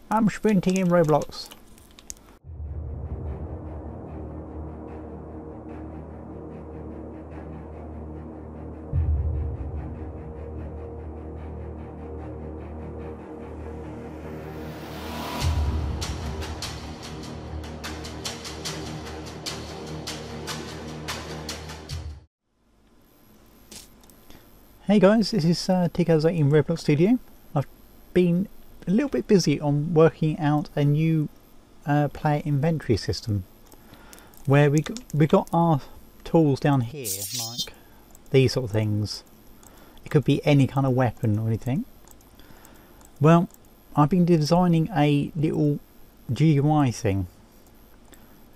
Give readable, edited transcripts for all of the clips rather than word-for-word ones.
I'm sprinting in Roblox. Hey guys, this is TGStudios in Roblox Studio. I've been a little bit busy on working out a new player inventory system where we got our tools down here, like these sort of things. It could be any kind of weapon or anything. Well, I've been designing a little GUI thing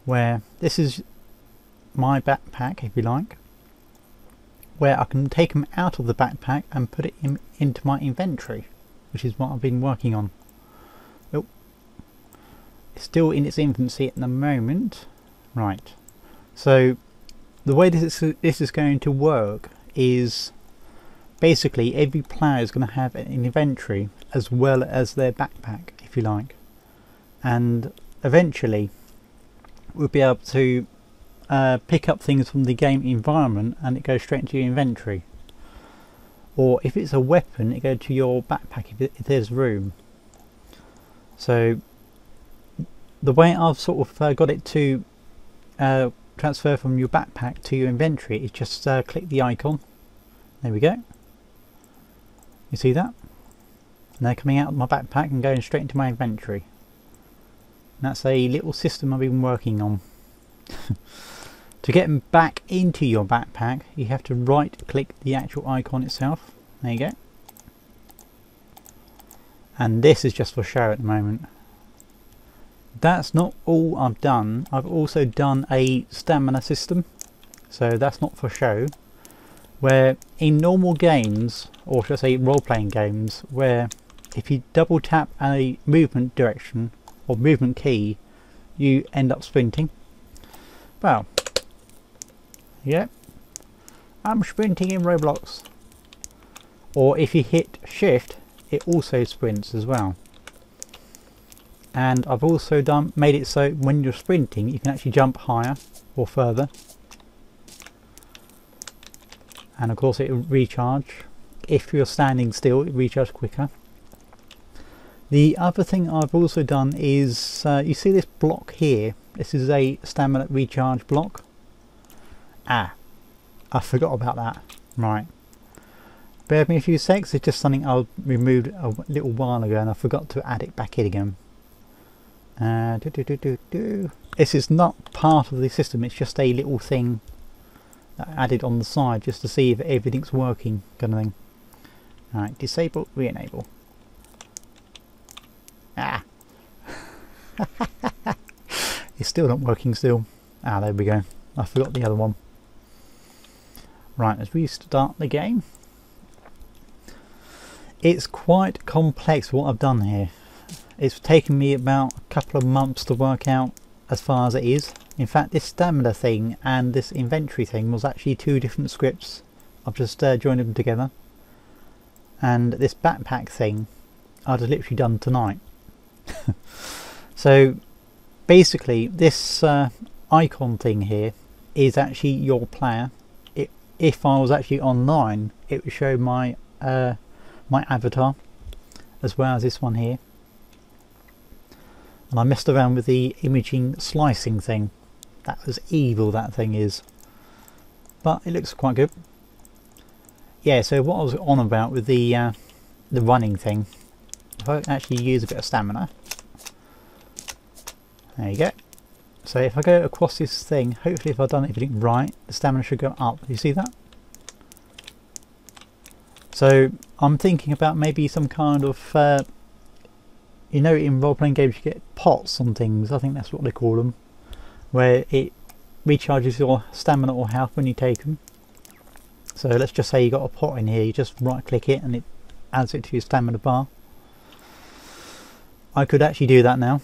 where this is my backpack, if you like, where I can take them out of the backpack and put it into my inventory, which is what I've been working on. Oh, it's still in its infancy at the moment. Right, so the way this is going to work is basically every player is going to have an inventory as well as their backpack, if you like, and eventually we'll be able to pick up things from the game environment and it goes straight into your inventory. Or if it's a weapon, it goes to your backpack if there's room. So the way I've sort of got it to transfer from your backpack to your inventory is just click the icon. There we go. You see that? And they're coming out of my backpack and going straight into my inventory. And that's a little system I've been working on. To get them back into your backpack, you have to right click the actual icon itself. There you go. And this is just for show at the moment. That's not all I've done. I've also done a stamina system. So that's not for show. Where in normal games, or should I say role-playing games, where if you double tap a movement direction or movement key, you end up sprinting. Well, yeah, I'm sprinting in Roblox. Or if you hit shift, it also sprints as well. And I've also made it so when you're sprinting you can actually jump higher or further. And of course it will recharge. If you're standing still, it recharges quicker. The other thing I've also done is, you see this block here? This is a stamina recharge block. Ah, I forgot about that. Right. Bear with me a few secs. It's just something I removed a little while ago and I forgot to add it back in again. This is not part of the system, it's just a little thing that I added on the side just to see if everything's working, kind of thing. Alright, disable, re-enable. Ah! It's still not working still. Ah, there we go. I forgot the other one. Right, let's restart the game. It's quite complex what I've done here. It's taken me about a couple of months to work out as far as it is. In fact, this stamina thing and this inventory thing was actually two different scripts. I've just joined them together. And this backpack thing I've just literally done tonight. So basically this icon thing here is actually your player. If I was actually online, it would show my my avatar as well as this one here. And I messed around with the imaging slicing thing. That was evil, that thing is, but it looks quite good. Yeah, so what I was on about with the running thing, if I actually use a bit of stamina, there you go. So if I go across this thing, hopefully if I've done everything right, the stamina should go up. You see that? So I'm thinking about maybe some kind of, you know, in role-playing games you get pots on things, I think that's what they call them, where it recharges your stamina or health when you take them. So let's just say you got a pot in here, you just right click it and it adds it to your stamina bar. I could actually do that now.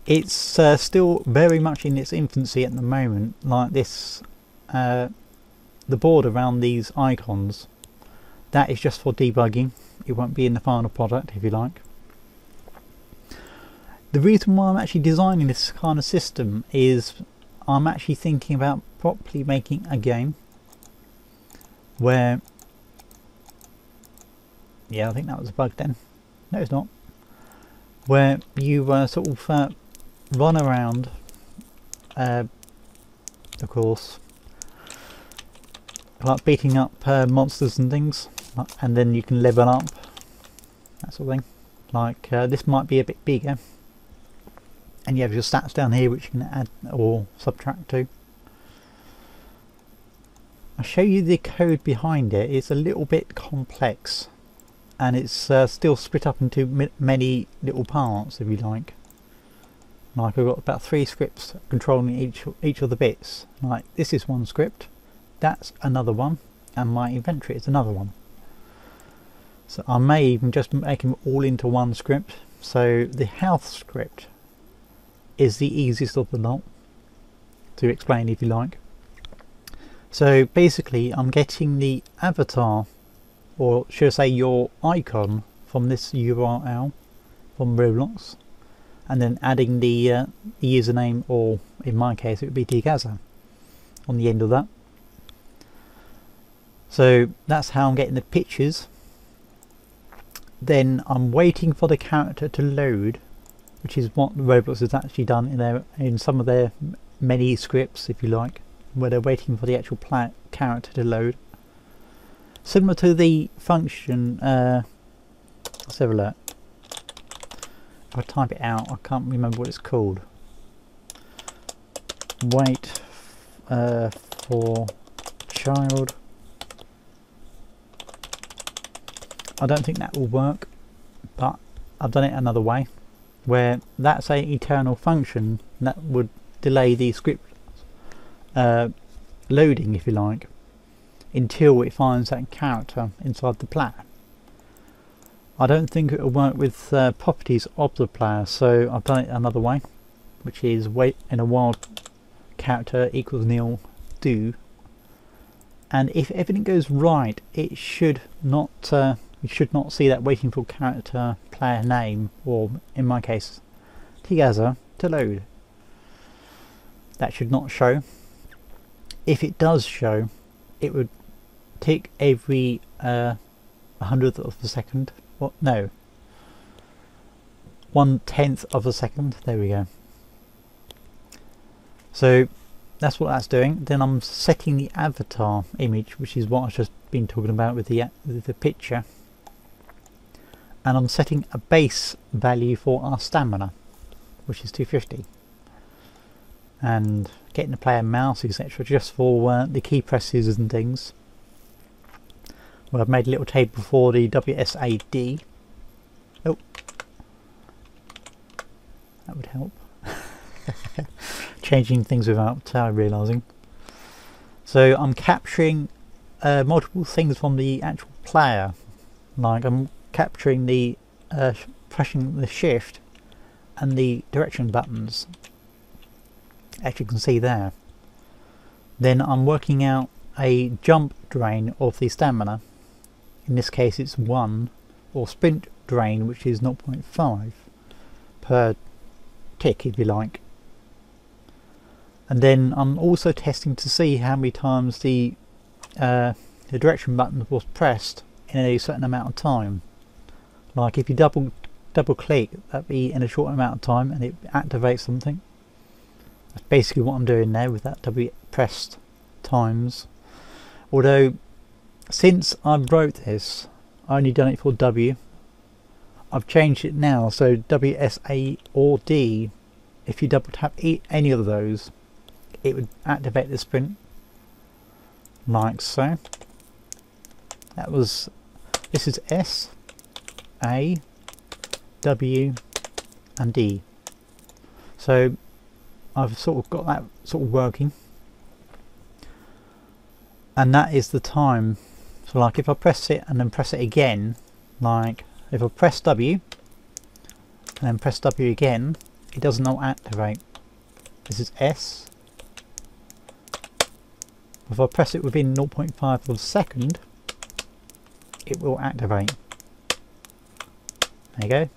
It's still very much in its infancy at the moment, like this, the board around these icons, that is just for debugging. it won't be in the final product, if you like. The reason why I'm actually designing this kind of system is I'm actually thinking about properly making a game where, yeah, I think that was a bug then. No, it's not. Where you sort of run around, of course, like beating up monsters and things, and then you can level up, that sort of thing. Like this might be a bit bigger, and you have your stats down here which you can add or subtract to. I'll show you the code behind it. It's a little bit complex, and it's still split up into many little parts, if you like. Like I've got about 3 scripts controlling each of the bits. Like this is one script, that's another one, and my inventory is another one. So I may even just make them all into one script. So the health script is the easiest of the lot to explain, if you like. So basically I'm getting the avatar, or should I say your icon, from this URL from Roblox, and then adding the username, or in my case it would be TGStudios, on the end of that. So that's how I'm getting the pictures. Then I'm waiting for the character to load, which is what Roblox has actually done in some of their many scripts, if you like, where they're waiting for the actual character to load. Similar to the function, let's have a look. If I type it out, I can't remember what it's called. Wait for child. I don't think that will work, but I've done it another way, where that's an eternal function that would delay the script loading, if you like, until it finds that character inside the player. I don't think it will work with properties of the player, so I've done it another way, which is wait in a while character equals nil do, and if everything goes right, it should not you should not see that waiting for character player name, or in my case TGStudios, to load. That should not show. If it does show, it would tick every 100th of a second. What? No, 1/10 of a second. There we go. So that's what that's doing. Then I'm setting the avatar image, which is what I've just been talking about with the picture, and I'm setting a base value for our stamina, which is 250, and getting the player mouse, etc., just for the key presses and things. Well, I've made a little table for the WSAD. Oh, that would help. Changing things without realising. So I'm capturing multiple things from the actual player. Like I'm capturing the pressing the shift and the direction buttons, as you can see there. Then I'm working out a jump drain of the stamina. In this case it's 1, or sprint drain, which is 0.5 per tick, if you like. And then I'm also testing to see how many times the direction button was pressed in a certain amount of time. Like if you double click, that'd be in a short amount of time and it activates something. That's basically what I'm doing there with that W pressed times. Although since I wrote this, I only done it for W. I've changed it now, so WSA or D, if you double tap any of those, it would activate the sprint, like so. This is S, A, W and D. So I've sort of got that sort of working, and that is the time. So like if I press it and then press it again, like if I press W and then press W again, it does not activate. This is S. If I press it within 0.5 of a second, it will activate. There you go.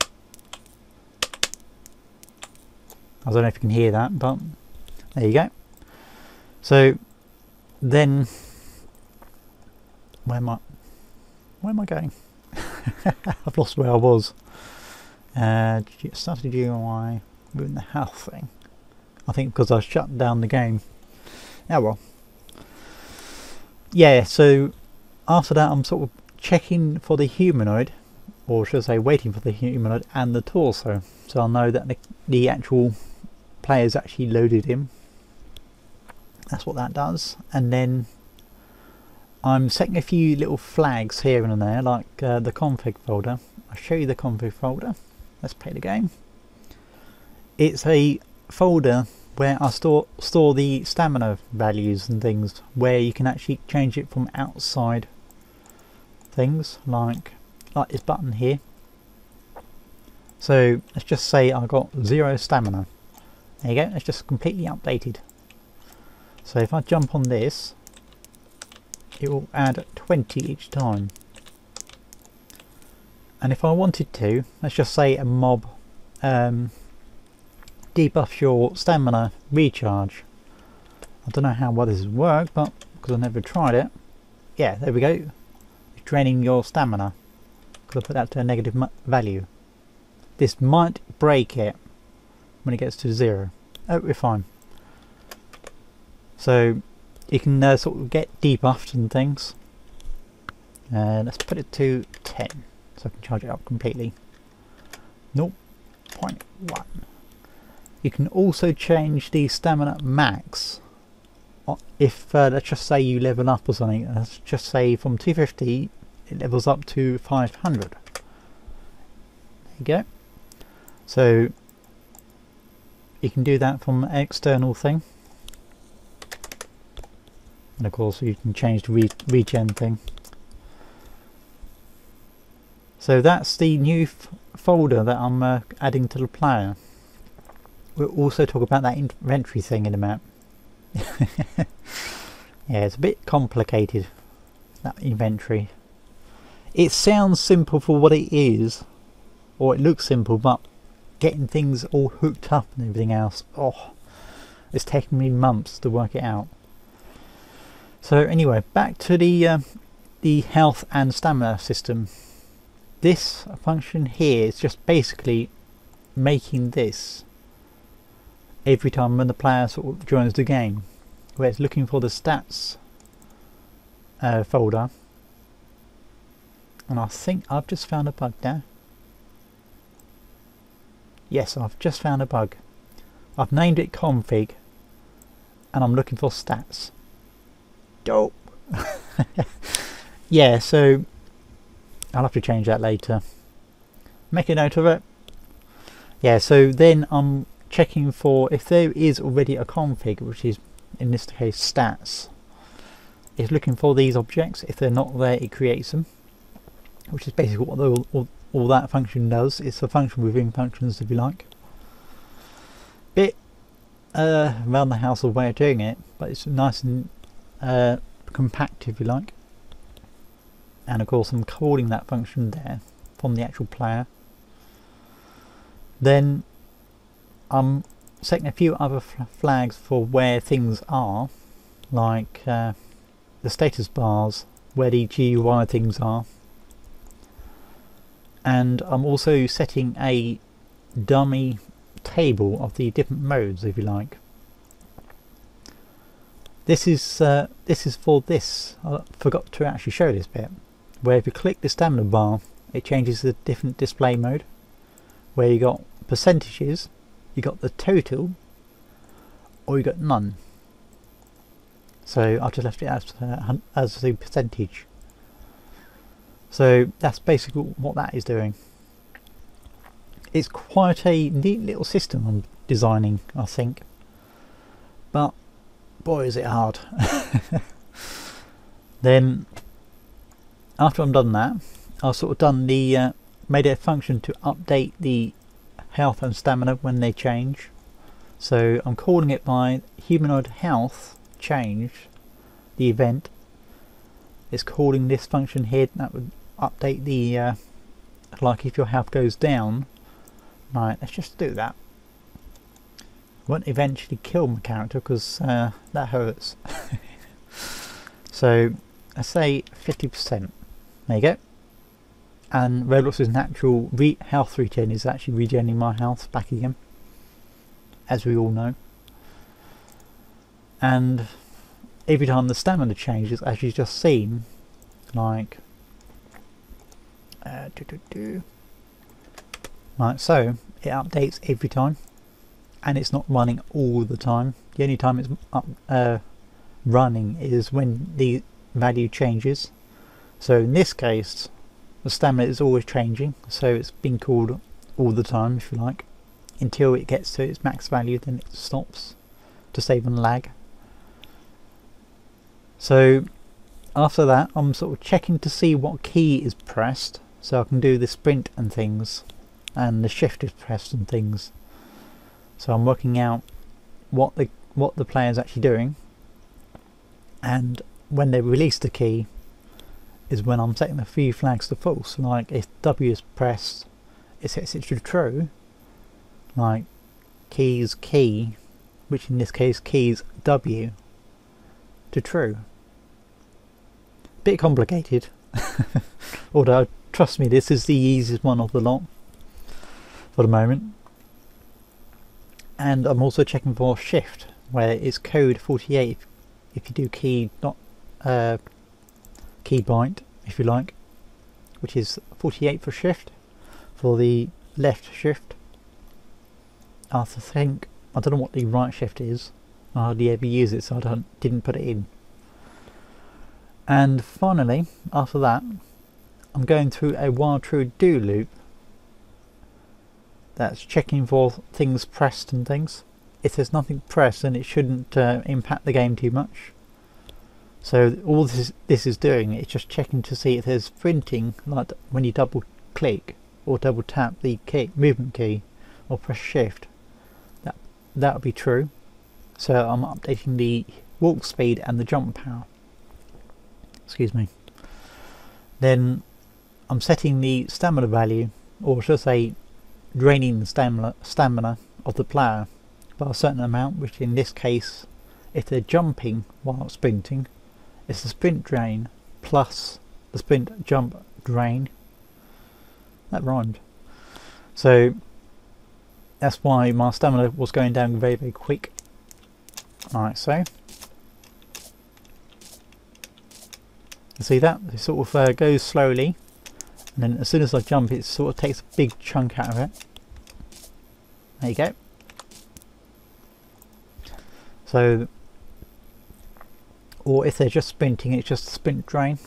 I don't know if you can hear that, but there you go. So then, where am I going? I've lost where I was. Started UI, we're in the health thing. I think because I shut down the game. Oh well. Yeah, so after that I'm sort of checking for the humanoid, or should I say waiting for the humanoid and the torso, so I'll know that the actual player's actually loaded in. That's what that does. And then I'm setting a few little flags here and there, like the config folder. I'll show you the config folder. Let's play the game. It's a folder where I store the stamina values and things, where you can actually change it from outside things, like this button here. So let's just say I got 0 stamina. There you go, it's just completely updated. So if I jump on this, it will add 20 each time. And if I wanted to, let's just say a mob debuffs your stamina recharge. I don't know how well this would work, but because I've never tried it. Yeah, there we go. It's draining your stamina. Because I put that to a negative value. This might break it when it gets to 0. Oh, we're fine. So you can sort of get debuffed and things. Let's put it to 10 so I can charge it up completely. 0.1. You can also change the stamina max. If let's just say you level up or something, let's just say from 250 it levels up to 500. There you go. So you can do that from an external thing. And of course you can change the regen thing. So that's the new folder that I'm adding to the player. We'll also talk about that inventory thing in a minute. Yeah, it's a bit complicated, that inventory. It sounds simple for what it is, or it looks simple, but getting things all hooked up and everything else, oh, it's taken me months to work it out. So anyway, back to the health and stamina system. This function here is just basically making this every time when the player sort of joins the game, where it's looking for the stats folder. And I think I've just found a bug there. Yes, I've just found a bug. I've named it config and I'm looking for stats. Dope. Yeah, so I'll have to change that later. Make a note of it. Yeah, so then I'm checking for if there is already a config, which is in this case stats. It's looking for these objects. If they're not there, it creates them, which is basically what all that function does. It's a function within functions, if you like. Bit around the house way of doing it, but it's nice and compact, if you like. And of course I'm calling that function there from the actual player. Then I'm setting a few other flags for where things are, like the status bars, where the GUI things are. And I'm also setting a dummy table of the different modes, if you like. This is for this. I forgot to actually show this bit, where if you click the stamina bar, it changes the different display mode, where you got percentages, you got the total, or you got none. So I've just left it as the percentage. So that's basically what that is doing. It's quite a neat little system I'm designing, I think, but boy is it hard. Then after I'm done that, I've sort of done the made a function to update the health and stamina when they change. So I'm calling it by humanoid health change, the event. It's calling this function here that would update the like if your health goes down, right, let's just do that. Won't eventually kill my character because that hurts. So let's say 50%. There you go. And Roblox's natural health regen is actually regenerating my health back again, as we all know. And every time the stamina changes, as you've just seen, like like so, it updates every time, and it's not running all the time. The only time it's running is when the value changes. So in this case, the stamina is always changing, so it's been called all the time, if you like, until it gets to its max value, then it stops to save on lag. So after that, I'm sort of checking to see what key is pressed, so I can do the sprint and things, and the shift is pressed and things. So I'm working out what the player is actually doing, and when they release the key is when I'm setting the few flags to false. Like if W is pressed, it sets it to true. Like keys key, which in this case keys W, to true. Bit complicated, although trust me, this is the easiest one of the lot for the moment. And I'm also checking for shift, where it's code 48 if you do key bind, if you like, which is 48 for shift, for the left shift. I think, I don't know what the right shift is, I hardly ever use it, so I didn't put it in. And finally, after that, I'm going through a while true do loop that's checking for things pressed and things. If there's nothing pressed, then it shouldn't impact the game too much. So all this is doing, it's just checking to see if there's printing, like when you double click or double tap the key, movement key, or press shift, that would be true. So I'm updating the walk speed and the jump power. Excuse me. Then I'm setting the stamina value, or should I say draining the stamina of the player by a certain amount, which in this case, if they're jumping while sprinting, it's the sprint drain plus the sprint jump drain. That rhymed. So that's why my stamina was going down very, very quick. Alright, so you see that? It sort of goes slowly, and then as soon as I jump, it sort of takes a big chunk out of it. There you go. So, or if they're just sprinting, it's just a sprint drain.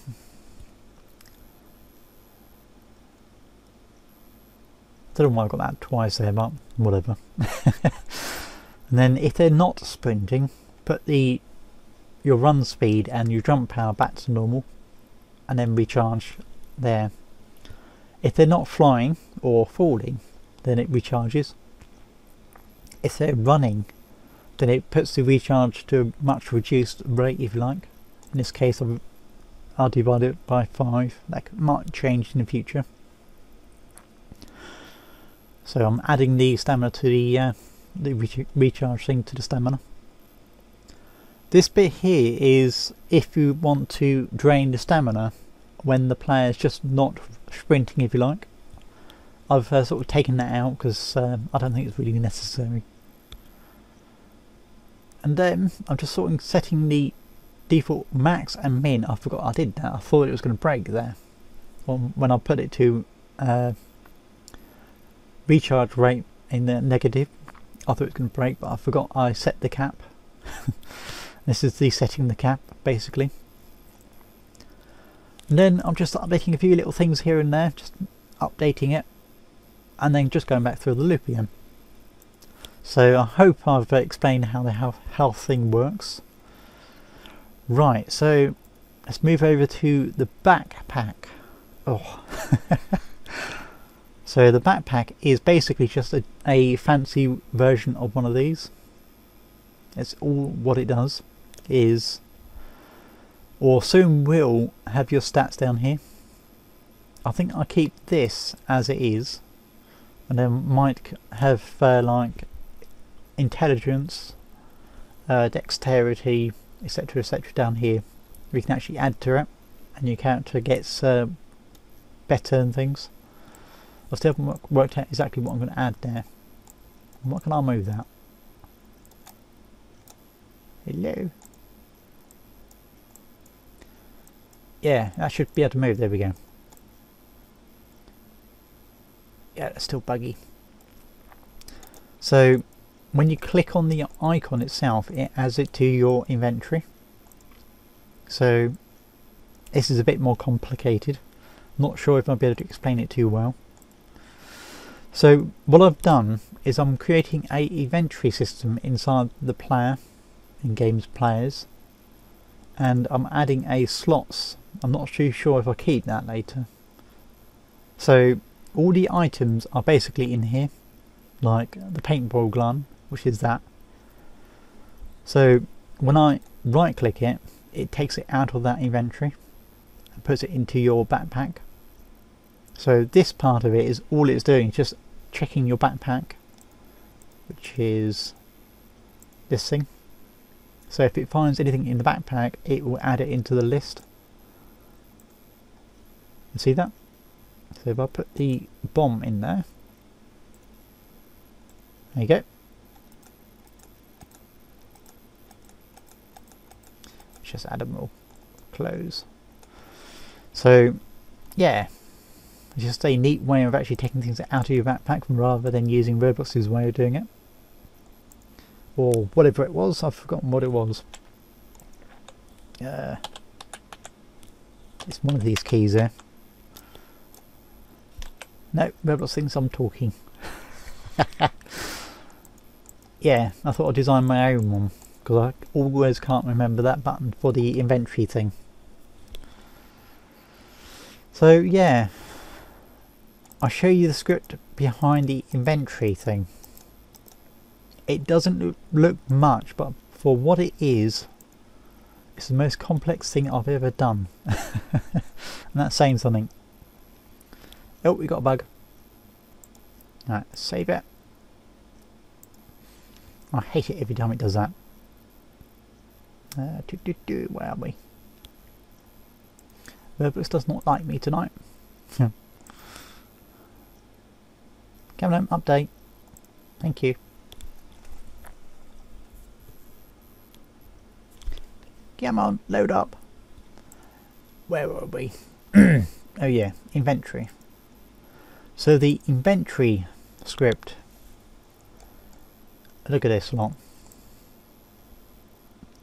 I don't know why I got that twice there, but whatever. And then if they're not sprinting, put your run speed and your jump power back to normal, and then recharge there. If they're not flying or falling, then it recharges. If they're running, then it puts the recharge to a much reduced rate, if you like. In this case, I'll divide it by 5. That might change in the future. So I'm adding the stamina to the recharge thing to the stamina. This bit here is if you want to drain the stamina when the player is just not sprinting, if you like. I've sort of taken that out because I don't think it's really necessary. And then I'm just sort of setting the default max and min. I forgot I did that. I thought it was going to break there when I put it to recharge rate in the negative. I thought it was going to break, but I forgot I set the cap. This is the setting the cap, basically. And then I'm just updating a few little things here and there, just updating it, and then just going back through the loop again. So I hope I've explained how the health thing works. Right, so let's move over to the backpack. Oh. So the backpack is basically just a fancy version of one of these. It's all what it does is, or soon will have your stats down here. I think I keep this as it is, and then might have like intelligence, dexterity, etc., etc. down here. We can actually add to it, and your character gets better and things. I still haven't worked out exactly what I'm going to add there. What can I move that? Hello. Yeah, that should be able to move. There we go. Yeah, that's still buggy. So when you click on the icon itself, it adds it to your inventory. So this is a bit more complicated. Not sure if I'll be able to explain it too well. So what I've done is I'm creating a inventory system inside the player in games players, and I'm adding a slots. I'm not too sure if I keep that later. So all the items are basically in here, like the paintball gun, which is that. So when I right click it, it takes it out of that inventory and puts it into your backpack. So this part of it is all it's doing, just checking your backpack, which is this thing. So if it finds anything in the backpack, it will add it into the list. You see that? So if I put the bomb in there, there you go. Let's just add them all. Close. So yeah, it's just a neat way of actually taking things out of your backpack rather than using Roblox's way of doing it. Or whatever it was, I've forgotten what it was. It's one of these keys there. No, Roblox thinks I'm talking. Yeah, I thought I'd design my own one, because I always can't remember that button for the inventory thing. So yeah, I'll show you the script behind the inventory thing. It doesn't look much, but for what it is, it's the most complex thing I've ever done. And that's saying something. Oh, we got a bug. Alright, save it. I hate it every time it does that. Where are we? Roblox does not like me tonight. Come on, update. Thank you. Come on, load up. Where are we? Oh yeah, inventory. So the inventory script, look at this lot.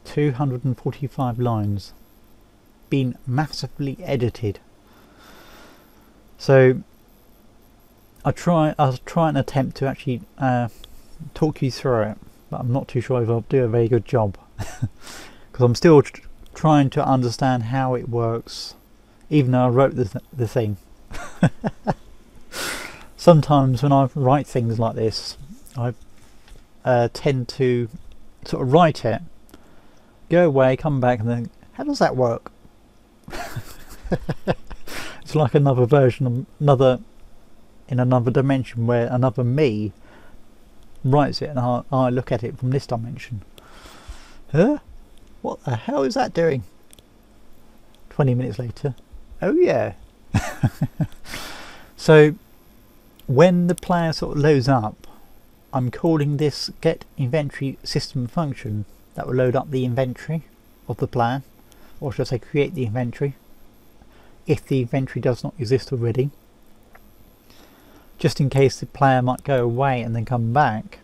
245 lines. Been massively edited. So I'll try and attempt to actually talk you through it, but I'm not too sure if I'll do a very good job. Because I'm still trying to understand how it works, even though I wrote the thing. Sometimes when I write things like this, I tend to sort of write it, go away, come back, and then how does that work? It's like another version of in another dimension, where another me writes it and I look at it from this dimension. Huh? What the hell is that doing? 20 minutes later. Oh yeah. So when the player sort of loads up, I'm calling this get inventory system function that will load up the inventory of the player, or should I say create the inventory if the inventory does not exist already, just in case the player might go away and then come back.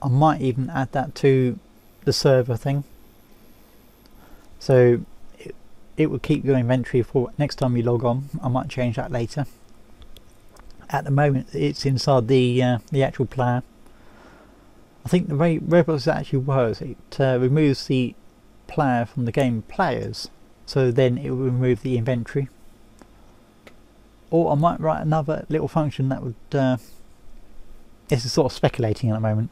I might even add that to the server thing, so it will keep your inventory for next time you log on. I might change that later. At the moment it's inside the actual player. I think the way Roblox actually works, it removes the player from the game players, so then it will remove the inventory. Or I might write another little function that would this is sort of speculating at the moment.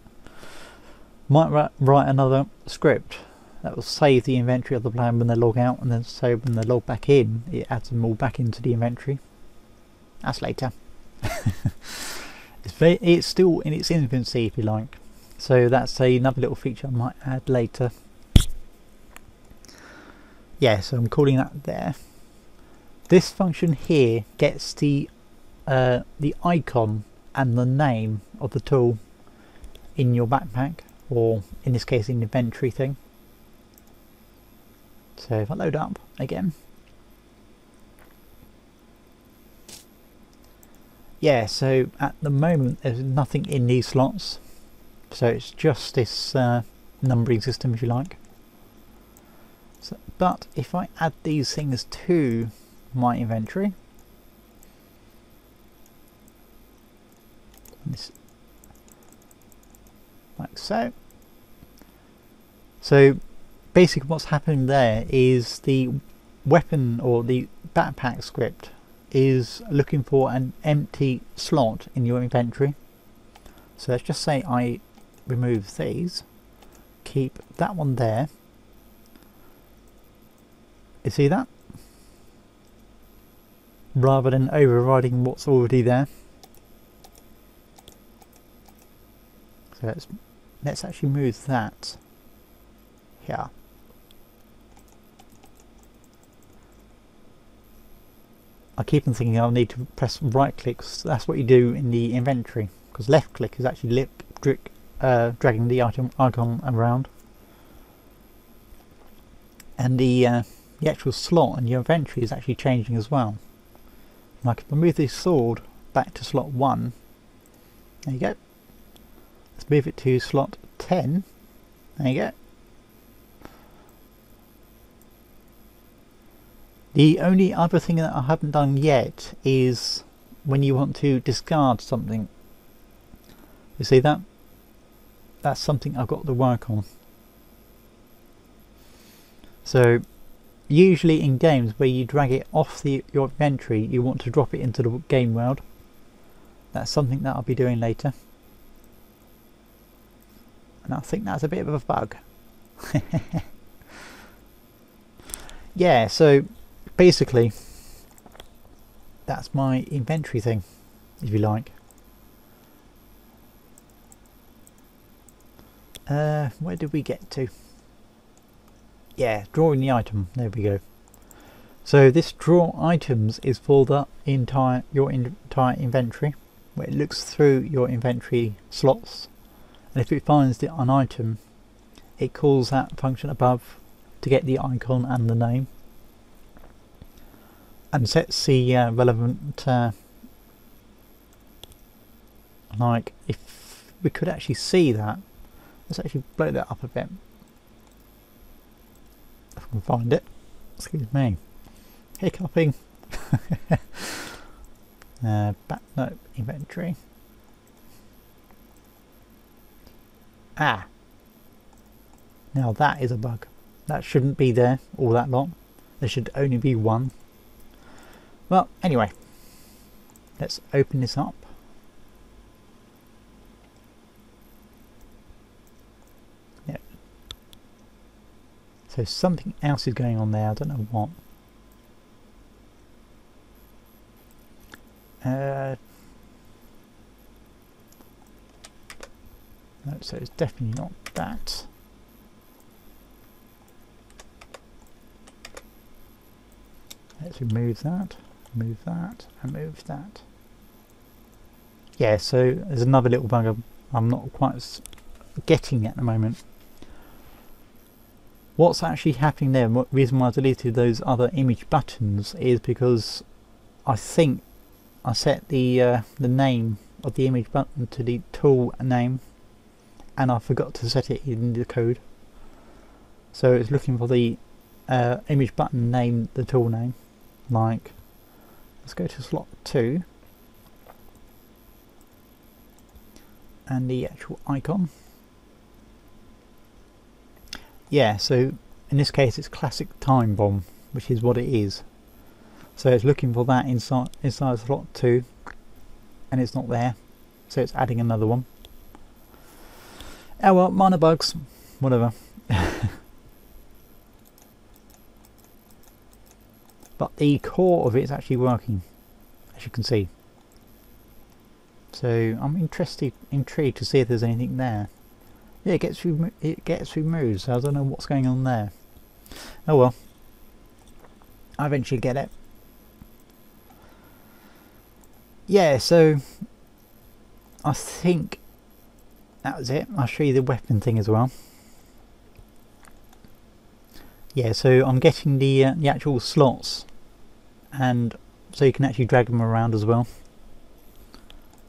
Might write another script that will save the inventory of the player when they log out, and then so when they log back in, it adds them all back into the inventory. that's later. It's still in its infancy, if you like, so that's another little feature I might add later. Yeah, so I'm calling that there. This function here gets the icon and the name of the tool in your backpack, or in this case in the inventory thing. So if I load up again, yeah, so at the moment there's nothing in these slots, so it's just this numbering system, if you like. So, but if I add these things to my inventory, this, like so. So basically what's happening there is the weapon or the backpack script is looking for an empty slot in your inventory. So let's just say I remove these, keep that one there. You see that? Rather than overriding what's already there. So let's actually move that here. I keep on thinking I'll need to press right click, so that's what you do in the inventory, because left click is actually dragging the icon around, and the actual slot in your inventory is actually changing as well. Like if I move this sword back to slot 1, there you go. Let's move it to slot 10, there you go. The only other thing that I haven't done yet is when you want to discard something. You see that? That's something I've got to work on. So usually in games where you drag it off your inventory, you want to drop it into the game world. That's something that I'll be doing later. And I think that's a bit of a bug. Yeah, so basically that's my inventory thing, if you like. Where did we get to? Yeah, drawing the item, there we go. So this draw items is for your entire inventory, where it looks through your inventory slots, and if it finds an item, it calls that function above to get the icon and the name, and sets the relevant like if we could actually see that, let's actually blow that up a bit if I can find it. Excuse me, hiccuping. No, inventory. Ah, now that is a bug. That shouldn't be there all that long. There should only be one. Well, anyway, let's open this up. Yeah. So something else is going on there, I don't know what. No, so it's definitely not that. Let's remove that, move that, and move that. Yeah, so there's another little bug I'm not quite getting at the moment. What's actually happening there, what reason why I deleted those other image buttons is because I think I set the name of the image button to the tool name, and I forgot to set it in the code. So it's looking for the image button name, the tool name. Like, let's go to slot 2 and the actual icon. Yeah, so in this case it's classic time bomb, which is what it is. So it's looking for that inside slot 2, and it's not there, so it's adding another one. Oh well, minor bugs, whatever. But the core of it is actually working, as you can see. So I'm intrigued to see if there's anything there. Yeah, it gets removed, so I don't know what's going on there. Oh well, I eventually get it. Yeah, so I think that was it. I'll show you the weapon thing as well. Yeah, so I'm getting the actual slots, and so you can actually drag them around as well.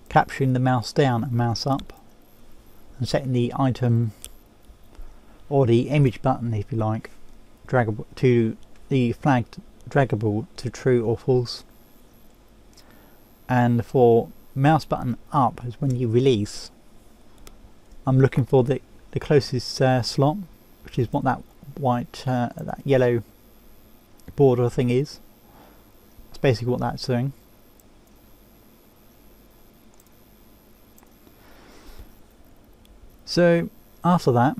Capturing the mouse down and mouse up, and setting the item or the image button, if you like, draggable to the flagged draggable to true or false. And for mouse button up is when you release. I'm looking for the closest slot, which is what that white that yellow border thing is. That's basically what that's doing. So after that,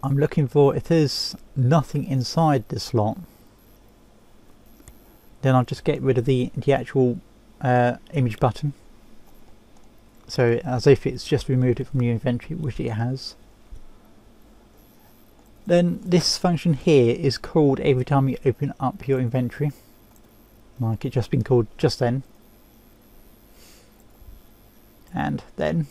I'm looking for, if there's nothing inside the slot, then I'll just get rid of the actual image button, so as if it's just removed it from your inventory, which it has. Then this function here is called every time you open up your inventory, like it's just been called just then. And then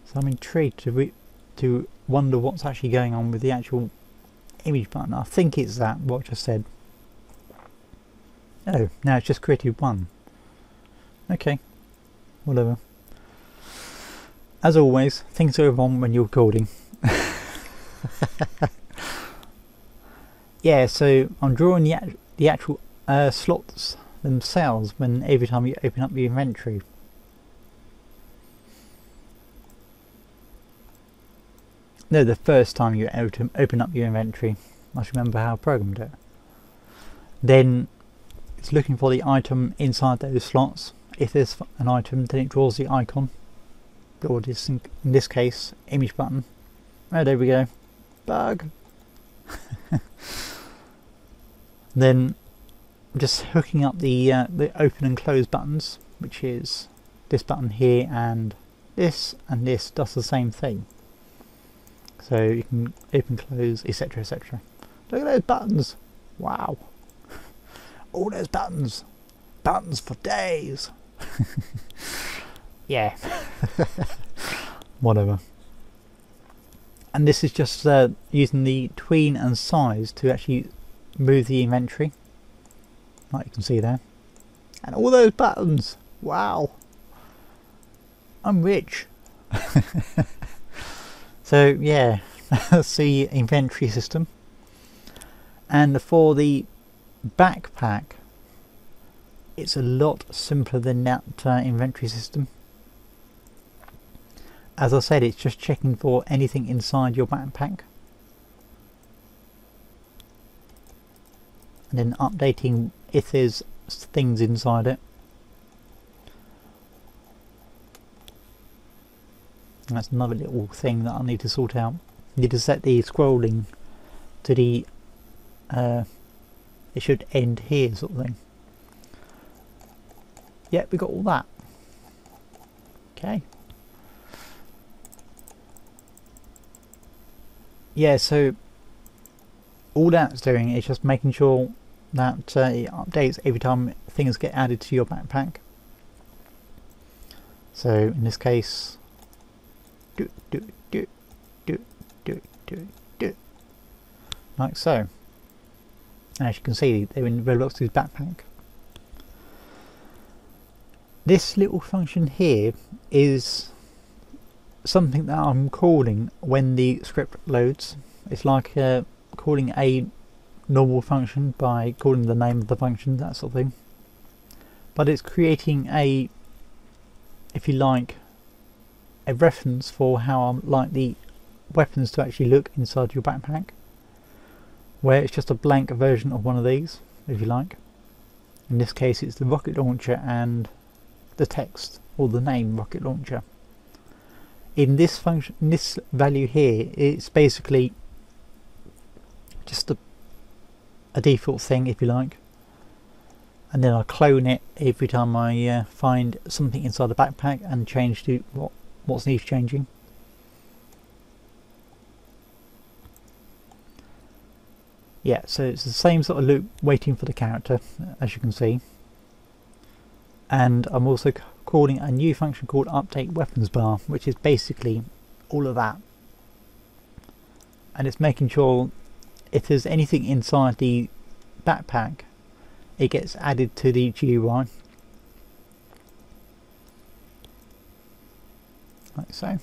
so I'm intrigued to wonder what's actually going on with the actual image button. I think it's that, what I just said. Oh, now it's just created one. Okay, whatever. As always, things go wrong when you're recording. Yeah, so I'm drawing the actual slots themselves when every time you open up your inventory. No, the first time you open up your inventory. I must remember how I programmed it. Then it's looking for the item inside those slots. If there's an item, then it draws the icon, or this, in this case, image button. Oh, there we go. Bug. Then just hooking up the open and close buttons, which is this button here, and this does the same thing. So you can open, close, etc, etc. Look at those buttons! Wow! All those buttons! Buttons for days! Yeah. Whatever. And this is just using the tween and size to actually move the inventory, like you can see there. And all those buttons! Wow! I'm rich! So yeah, that's the inventory system. And for the backpack, it's a lot simpler than that inventory system. As I said, it's just checking for anything inside your backpack, and then updating if there's things inside it. And that's another little thing that I need to sort out. I need to set the scrolling to the it should end here sort of thing. Yeah, we got all that. Okay. Yeah, so all that's doing is just making sure that it updates every time things get added to your backpack. So in this case, like so. And as you can see, they're in Roblox's backpack. This little function here is something that I'm calling when the script loads. It's like calling a normal function by calling the name of the function, that sort of thing. But it's creating a, if you like, a reference for how I like the weapons to actually look inside your backpack, where it's just a blank version of one of these, if you like. In this case it's the rocket launcher and the text or the name rocket launcher. In this function, in this value here, it's basically just a default thing if you like, and then I clone it every time I find something inside the backpack and change to what's needs changing. Yeah, so it's the same sort of loop waiting for the character, as you can see. And I'm also calling a new function called update weapons bar, which is basically all of that. And it's making sure if there's anything inside the backpack, it gets added to the GUI. Like so.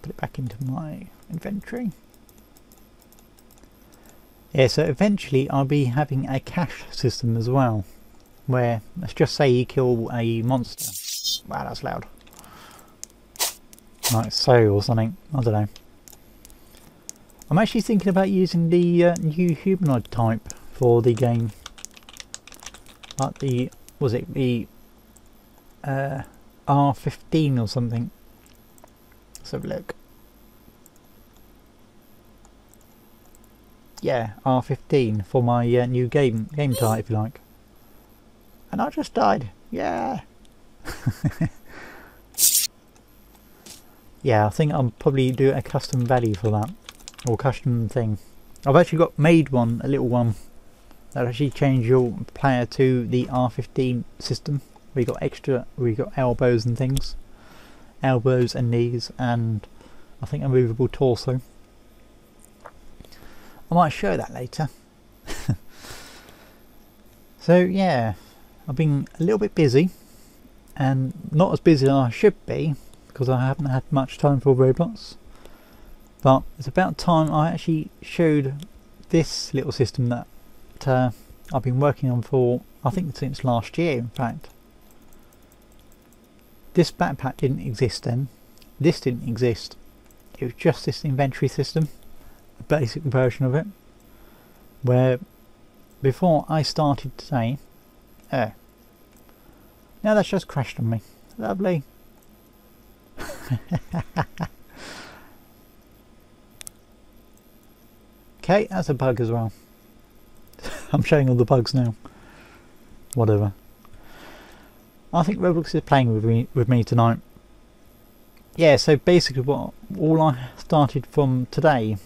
Put it back into my inventory. Yeah, so eventually I'll be having a cache system as well, where let's just say you kill a monster. Wow, that's loud. Like so, or something. I don't know. I'm actually thinking about using the new humanoid type for the game. Like the, was it the R15 or something? Let's have a look. Yeah, R15 for my new game type, if you like. And I just died. Yeah. Yeah, I think I'll probably do a custom value for that, or custom thing. I've actually made one, a little one, that actually change your player to the R15 system. We got elbows and things, elbows and knees, and I think a movable torso. I might show that later. So yeah, I've been a little bit busy, and not as busy as I should be, because I haven't had much time for Roblox. But it's about time I actually showed this little system that I've been working on for, I think, since last year, in fact. This backpack didn't exist then. This didn't exist. It was just this inventory system, a basic version of it, where before I started today, now that's just crashed on me. Lovely. Okay, that's a bug as well. I'm showing all the bugs now. Whatever. I think Roblox is playing with me tonight. Yeah, so basically all I started from today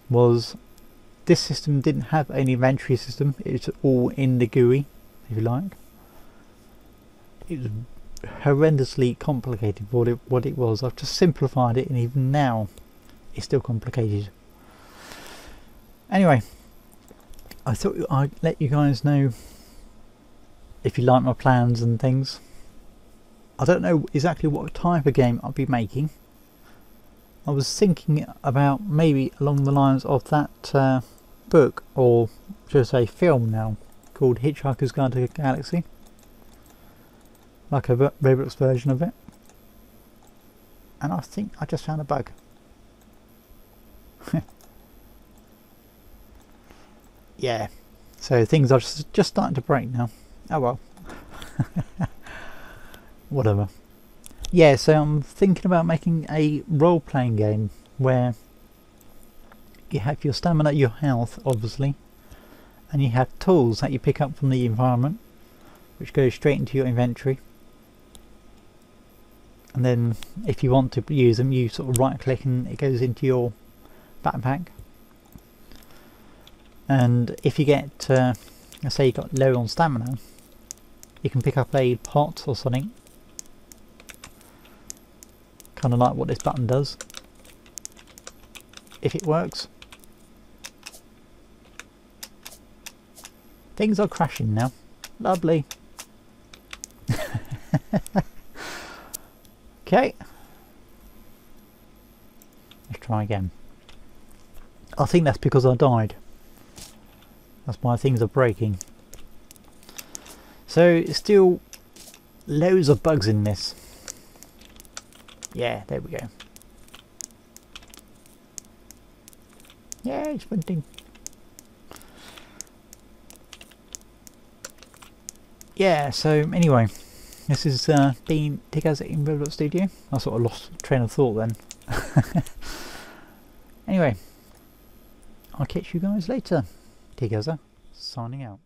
was this system didn't have an inventory system. It's all in the GUI, if you like. It was horrendously complicated for what it was. I've just simplified it, and even now it's still complicated. Anyway, I thought I'd let you guys know if you like my plans and things. I don't know exactly what type of game I'll be making. I was thinking about maybe along the lines of that book, or should I say film now, called Hitchhiker's Guide to the Galaxy. Like a Roblox version of it. And I think I just found a bug. Yeah, so things are just starting to break now. Oh well. Whatever. Yeah, so I'm thinking about making a role-playing game where you have your stamina, your health obviously, and you have tools that you pick up from the environment, which go straight into your inventory. And then if you want to use them, you sort of right click and it goes into your backpack. And if you get, let's say you got low on stamina, you can pick up a pot or something, kind of like what this button does, if it works. Things are crashing now. Lovely. Okay, let's try again. I think that's because I died. That's why things are breaking. So still loads of bugs in this. Yeah, there we go. Yeah, it's printing. Yeah, so anyway, this is been TGStudios in Roblox Studio. I sort of lost train of thought then. Anyway, I'll catch you guys later. TGStudios signing out.